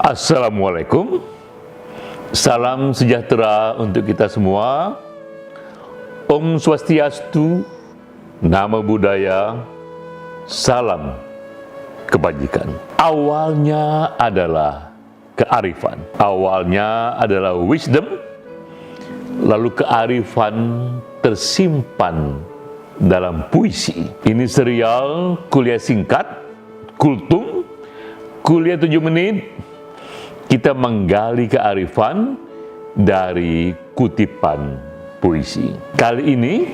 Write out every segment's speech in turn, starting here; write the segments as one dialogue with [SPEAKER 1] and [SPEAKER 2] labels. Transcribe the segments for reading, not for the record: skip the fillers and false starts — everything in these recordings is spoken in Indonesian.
[SPEAKER 1] Assalamualaikum, salam sejahtera untuk kita semua. Om Swastiastu, Namo Buddhaya, salam kebajikan. Awalnya adalah kearifan, awalnya adalah wisdom, lalu kearifan tersimpan dalam puisi. Ini serial kuliah singkat, Kultum, kuliah 7 menit. Kita menggali kearifan dari kutipan puisi. Kali ini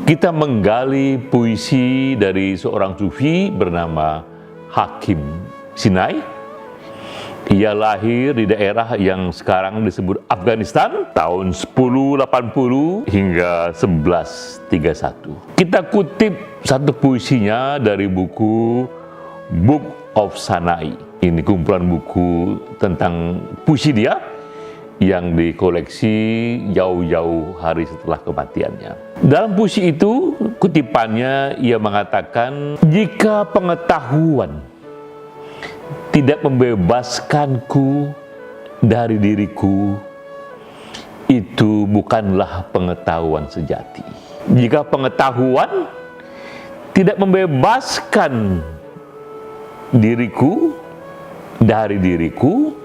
[SPEAKER 1] kita menggali puisi dari seorang sufi bernama Hakim Sinai. Ia lahir di daerah yang sekarang disebut Afghanistan tahun 1080 hingga 1131. Kita kutip satu puisinya dari buku Book of Sanai. Ini kumpulan buku tentang puisi dia yang dikoleksi jauh-jauh hari setelah kematiannya. Dalam puisi itu, kutipannya ia mengatakan, jika pengetahuan tidak membebaskanku dari diriku, itu bukanlah pengetahuan sejati. Jika pengetahuan tidak membebaskan diriku dari diriku,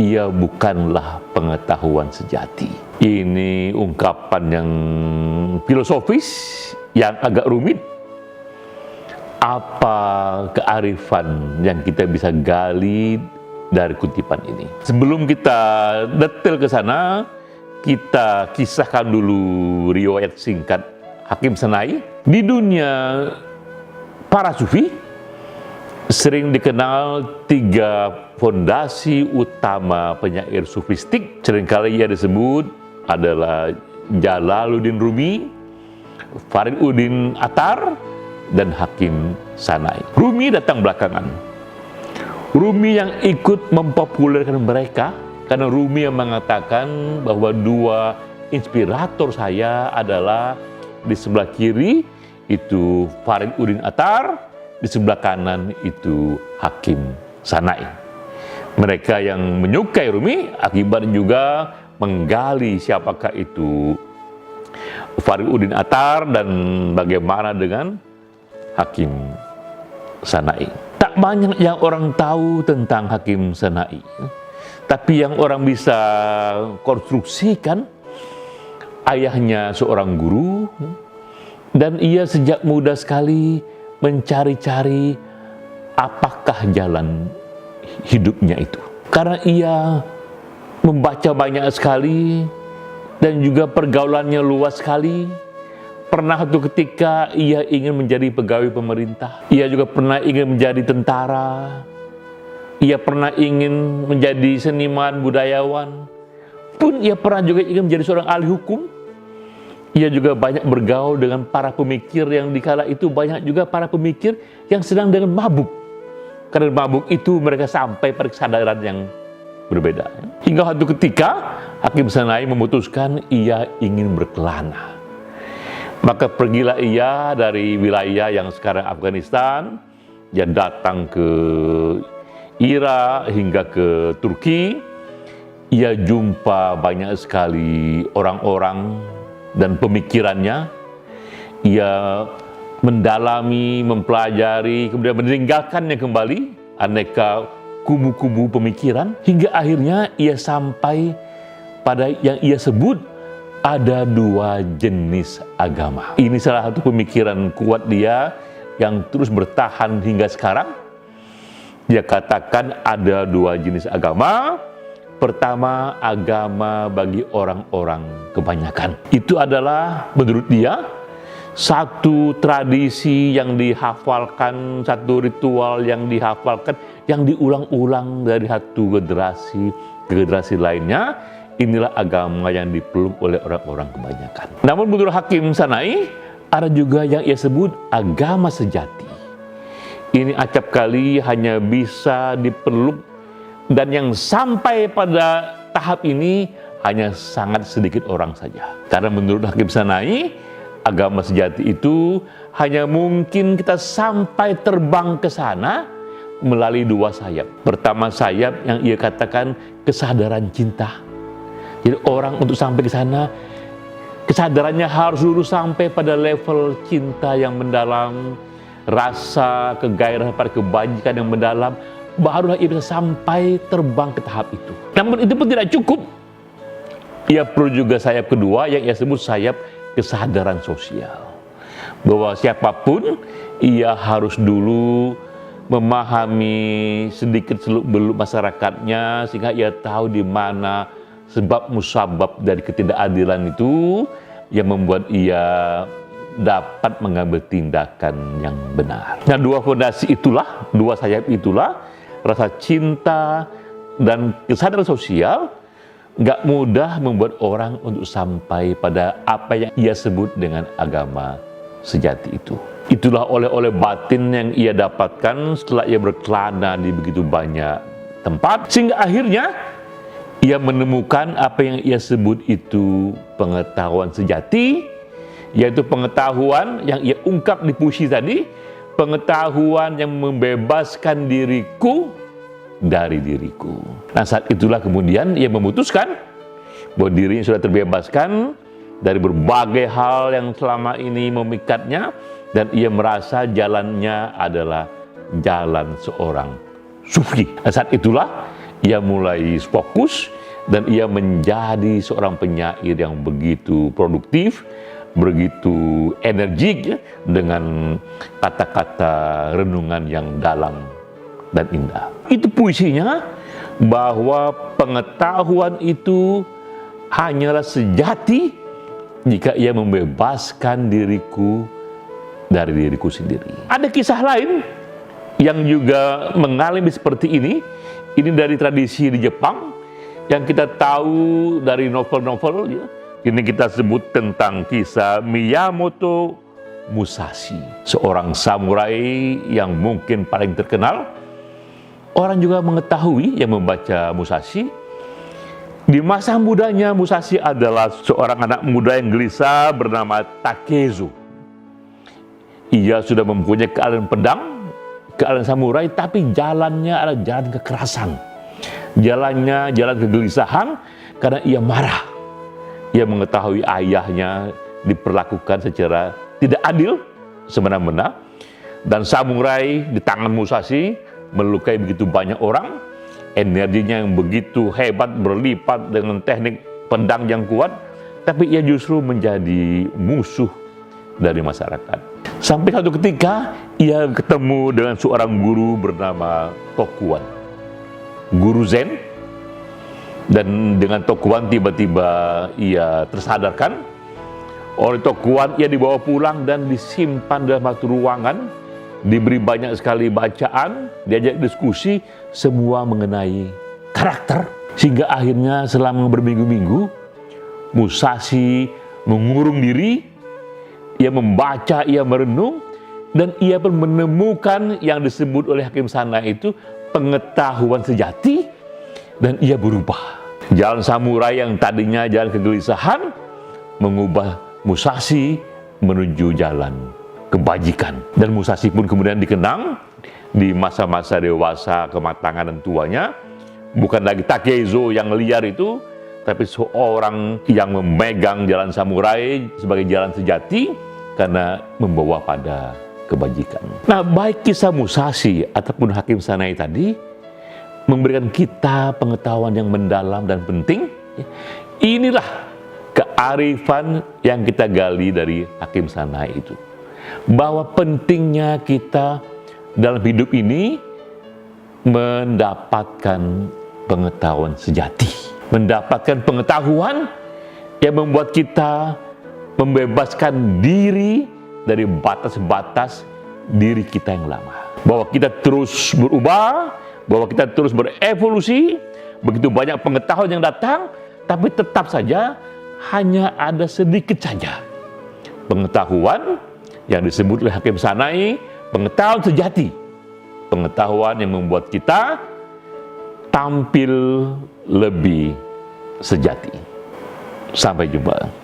[SPEAKER 1] ia bukanlah pengetahuan sejati. Ini ungkapan yang filosofis, yang agak rumit. Apa kearifan yang kita bisa gali dari kutipan ini? Sebelum kita detail ke sana, kita kisahkan dulu riwayat singkat Hakim Sinai. Di dunia para sufi sering dikenal 3 fondasi utama penyair sufistik. Seringkali ia disebut adalah Jalaluddin Rumi, Fariduddin Attar, dan Hakim Sinai. Rumi datang belakangan. Rumi yang ikut mempopulerkan mereka, karena Rumi yang mengatakan bahwa 2 inspirator saya adalah di sebelah kiri itu Fariduddin Attar, di sebelah kanan itu Hakim Sinai. Mereka yang menyukai Rumi akibat juga menggali siapakah itu Fariduddin Attar dan bagaimana dengan Hakim Sinai. Tak banyak yang orang tahu tentang Hakim Sinai, tapi yang orang bisa konstruksikan, ayahnya seorang guru dan ia sejak muda sekali mencari-cari apakah jalan hidupnya itu. Karena ia membaca banyak sekali dan juga pergaulannya luas sekali. Pernah satu ketika ia ingin menjadi pegawai pemerintah. Ia juga pernah ingin menjadi tentara. Ia pernah ingin menjadi seniman, budayawan. Pun ia pernah juga ingin menjadi seorang ahli hukum. Ia juga banyak bergaul dengan para pemikir yang dikala itu banyak juga para pemikir yang sedang dengan mabuk. Karena mabuk itu mereka sampai pada kesadaran yang berbeda. Hingga suatu ketika Hakim Sinai memutuskan ia ingin berkelana. Maka pergilah ia dari wilayah yang sekarang Afghanistan. Dia datang ke Irak hingga ke Turki. Ia jumpa banyak sekali orang-orang dan pemikirannya. Ia mendalami, mempelajari, kemudian meninggalkannya kembali aneka kubu-kubu pemikiran, hingga akhirnya ia sampai pada yang ia sebut ada 2 jenis agama. Ini salah satu pemikiran kuat dia yang terus bertahan hingga sekarang. Dia katakan ada 2 jenis agama. Pertama, agama bagi orang-orang kebanyakan. Itu adalah menurut dia satu tradisi yang dihafalkan, satu ritual yang dihafalkan, yang diulang-ulang dari satu generasi ke generasi lainnya. Inilah agama yang dipeluk oleh orang-orang kebanyakan. Namun menurut Hakim Sinai, ada juga yang ia sebut agama sejati. Ini acap kali hanya bisa dipeluk Dan yang sampai pada tahap ini hanya sangat sedikit orang saja. Karena menurut Hakim Sanai, agama sejati itu hanya mungkin kita sampai terbang ke sana melalui dua sayap. Pertama sayap yang ia katakan kesadaran cinta. Jadi orang untuk sampai ke sana, kesadarannya harus dulu sampai pada level cinta yang mendalam, rasa kegairahan pada kebajikan yang mendalam, barulah ia bisa sampai terbang ke tahap itu. Namun itu pun tidak cukup. Ia perlu juga sayap kedua yang ia sebut sayap kesadaran sosial. Bahwa siapapun ia harus dulu memahami sedikit seluk-beluk masyarakatnya sehingga ia tahu di mana sebab musabab dari ketidakadilan itu yang membuat ia dapat mengambil tindakan yang benar. Nah, dua fondasi itulah, dua sayap itulah, rasa cinta dan kesadaran sosial nggak mudah membuat orang untuk sampai pada apa yang ia sebut dengan agama sejati itu. Itulah oleh-oleh batin yang ia dapatkan setelah ia berkelana di begitu banyak tempat, sehingga akhirnya ia menemukan apa yang ia sebut itu pengetahuan sejati, yaitu pengetahuan yang ia ungkap di puisi tadi, pengetahuan yang membebaskan diriku dari diriku. Nah, saat itulah kemudian ia memutuskan bahwa dirinya sudah terbebaskan dari berbagai hal yang selama ini memikatnya, dan ia merasa jalannya adalah jalan seorang sufi. Nah, saat itulah ia mulai fokus dan ia menjadi seorang penyair yang begitu produktif, begitu energik dengan kata-kata renungan yang dalam dan indah. Itu puisinya bahwa pengetahuan itu hanyalah sejati jika ia membebaskan diriku dari diriku sendiri. Ada kisah lain yang juga mengalami seperti ini. Ini dari tradisi di Jepang yang kita tahu dari novel-novel. Ya. Ini kita sebut tentang kisah Miyamoto Musashi, seorang samurai yang mungkin paling terkenal. Orang juga mengetahui yang membaca Musashi, di masa mudanya Musashi adalah seorang anak muda yang gelisah bernama Takezo. Ia sudah mempunyai keahlian pedang, keahlian samurai, tapi jalannya adalah jalan kekerasan. Jalannya jalan kegelisahan karena ia marah. Ia mengetahui ayahnya diperlakukan secara tidak adil, semena-mena, dan samurai di tangan Musashi melukai begitu banyak orang, energinya yang begitu hebat berlipat dengan teknik pedang yang kuat, tapi ia justru menjadi musuh dari masyarakat. Sampai satu ketika ia ketemu dengan seorang guru bernama Tokuan, guru Zen, dan dengan Tokuan tiba-tiba ia tersadarkan. Oleh Tokuan ia dibawa pulang dan disimpan dalam satu ruangan, diberi banyak sekali bacaan, diajak diskusi, semua mengenai karakter. Sehingga akhirnya selama berminggu-minggu, Musashi mengurung diri, ia membaca, ia merenung, dan ia pun menemukan yang disebut oleh Hakim Sanai itu pengetahuan sejati, dan ia berubah. Jalan samurai yang tadinya jalan kegelisahan, mengubah Musashi menuju jalan kebajikan. Dan Musashi pun kemudian dikenang di masa-masa dewasa, kematangan dan tuanya, bukan lagi Takezo yang liar itu, tapi seorang yang memegang jalan samurai sebagai jalan sejati karena membawa pada kebajikan. Nah, baik kisah Musashi ataupun Hakim Sanai tadi memberikan kita pengetahuan yang mendalam dan penting. Inilah kearifan yang kita gali dari Hakim Sanai itu. Bahwa pentingnya kita dalam hidup ini mendapatkan pengetahuan sejati, mendapatkan pengetahuan yang membuat kita membebaskan diri dari batas-batas diri kita yang lama. Bahwa kita terus berubah, bahwa kita terus berevolusi, begitu banyak pengetahuan yang datang, tapi tetap saja hanya ada sedikit saja pengetahuan yang disebut oleh Hakim Sanai, pengetahuan sejati, pengetahuan yang membuat kita tampil lebih sejati. Sampai jumpa.